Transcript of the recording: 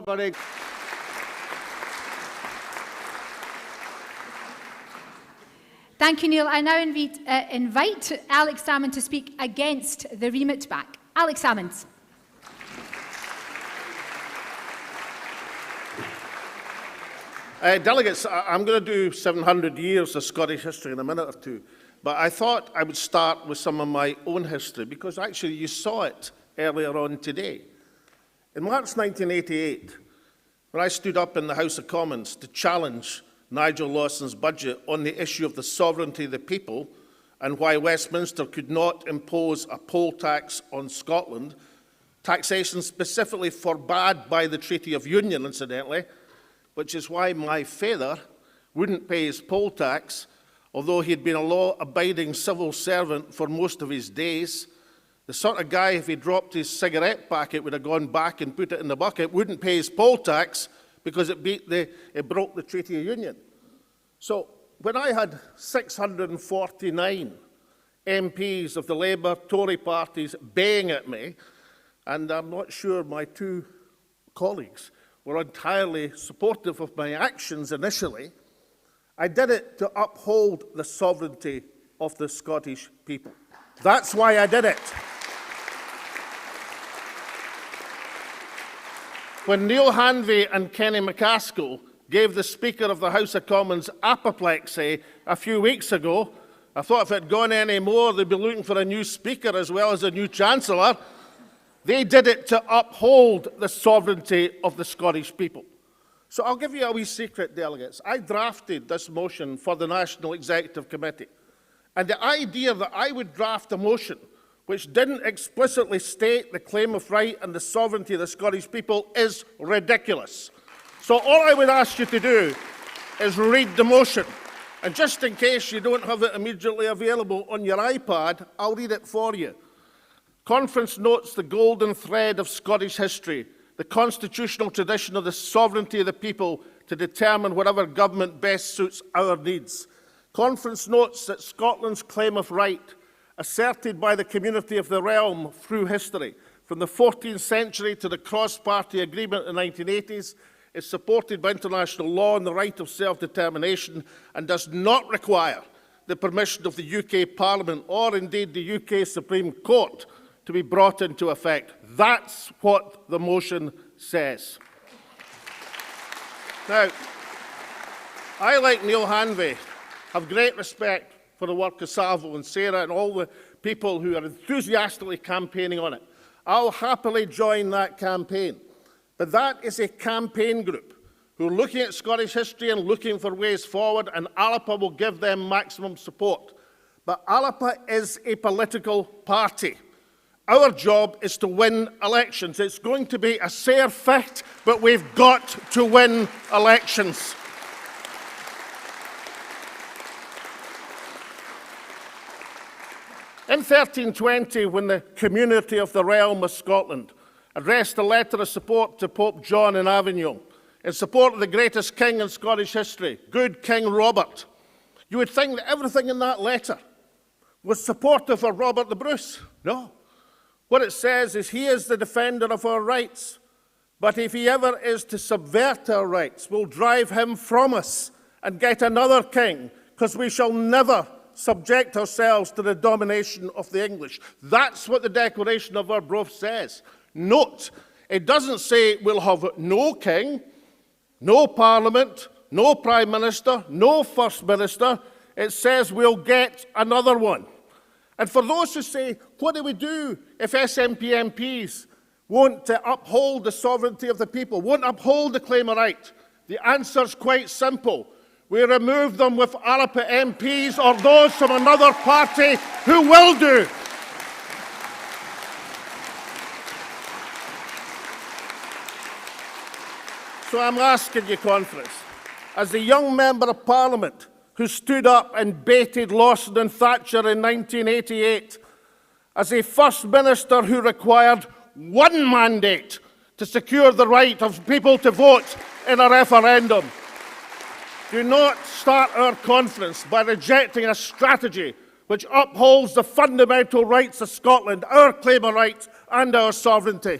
Parliamentary. Thank you, Neil. I now invite Alex Salmond to speak against the remit back. Alex Salmond. Delegates, I'm going to do 700 years of Scottish history in a minute or two, but I thought I would start with some of my own history, because actually you saw it earlier on today. In March 1988, when I stood up in the House of Commons to challenge Nigel Lawson's budget on the issue of the sovereignty of the people and why Westminster could not impose a poll tax on Scotland, taxation specifically forbade by the Treaty of Union, incidentally, which is why my father wouldn't pay his poll tax, although he'd been a law-abiding civil servant for most of his days. The sort of guy, if he dropped his cigarette packet, would have gone back and put it in the bucket, wouldn't pay his poll tax because it broke the Treaty of Union. So when I had 649 MPs of the Labour, Tory parties baying at me, and I'm not sure my two colleagues were entirely supportive of my actions initially, I did it to uphold the sovereignty of the Scottish people. That's why I did it. When Neil Hanvey and Kenny MacAskill gave the Speaker of the House of Commons apoplexy a few weeks ago, I thought if it had gone any more, they'd be looking for a new Speaker as well as a new Chancellor. They did it to uphold the sovereignty of the Scottish people. So I'll give you a wee secret, delegates. I drafted this motion for the National Executive Committee. And the idea that I would draft a motion which didn't explicitly state the claim of right and the sovereignty of the Scottish people is ridiculous. So all I would ask you to do is read the motion. And just in case you don't have it immediately available on your iPad, I'll read it for you. Conference notes the golden thread of Scottish history, the constitutional tradition of the sovereignty of the people to determine whatever government best suits our needs. Conference notes that Scotland's claim of right, asserted by the community of the realm through history, from the 14th century to the cross-party agreement in the 1980s, is supported by international law and the right of self-determination and does not require the permission of the UK Parliament or indeed the UK Supreme Court to be brought into effect. That's what the motion says. Now, I, like Neil Hanvey, have great respect for the work of Salvo and Sarah and all the people who are enthusiastically campaigning on it. I'll happily join that campaign. But that is a campaign group who are looking at Scottish history and looking for ways forward, and ALAPA will give them maximum support. But ALAPA is a political party. Our job is to win elections. It's going to be a sair fight, but we've got to win elections. In 1320, when the community of the realm of Scotland addressed a letter of support to Pope John in Avignon, in support of the greatest king in Scottish history, good King Robert, you would think that everything in that letter was supportive of Robert the Bruce. No. What it says is he is the defender of our rights, but if he ever is to subvert our rights, we'll drive him from us and get another king, because we shall never subject ourselves to the domination of the English. That's what the Declaration of Arbroath says. Note, it doesn't say we'll have no king, no parliament, no prime minister, no first minister. It says we'll get another one. And for those who say, what do we do if SNP MPs won't uphold the sovereignty of the people, won't uphold the claim of right? The answer's quite simple. We remove them with ALAPA MPs or those from another party who will do. So I'm asking you, Conference, as the young Member of Parliament who stood up and baited Lawson and Thatcher in 1988, as a First Minister who required one mandate to secure the right of people to vote in a referendum. Do not start our conference by rejecting a strategy which upholds the fundamental rights of Scotland, our claim of rights and our sovereignty.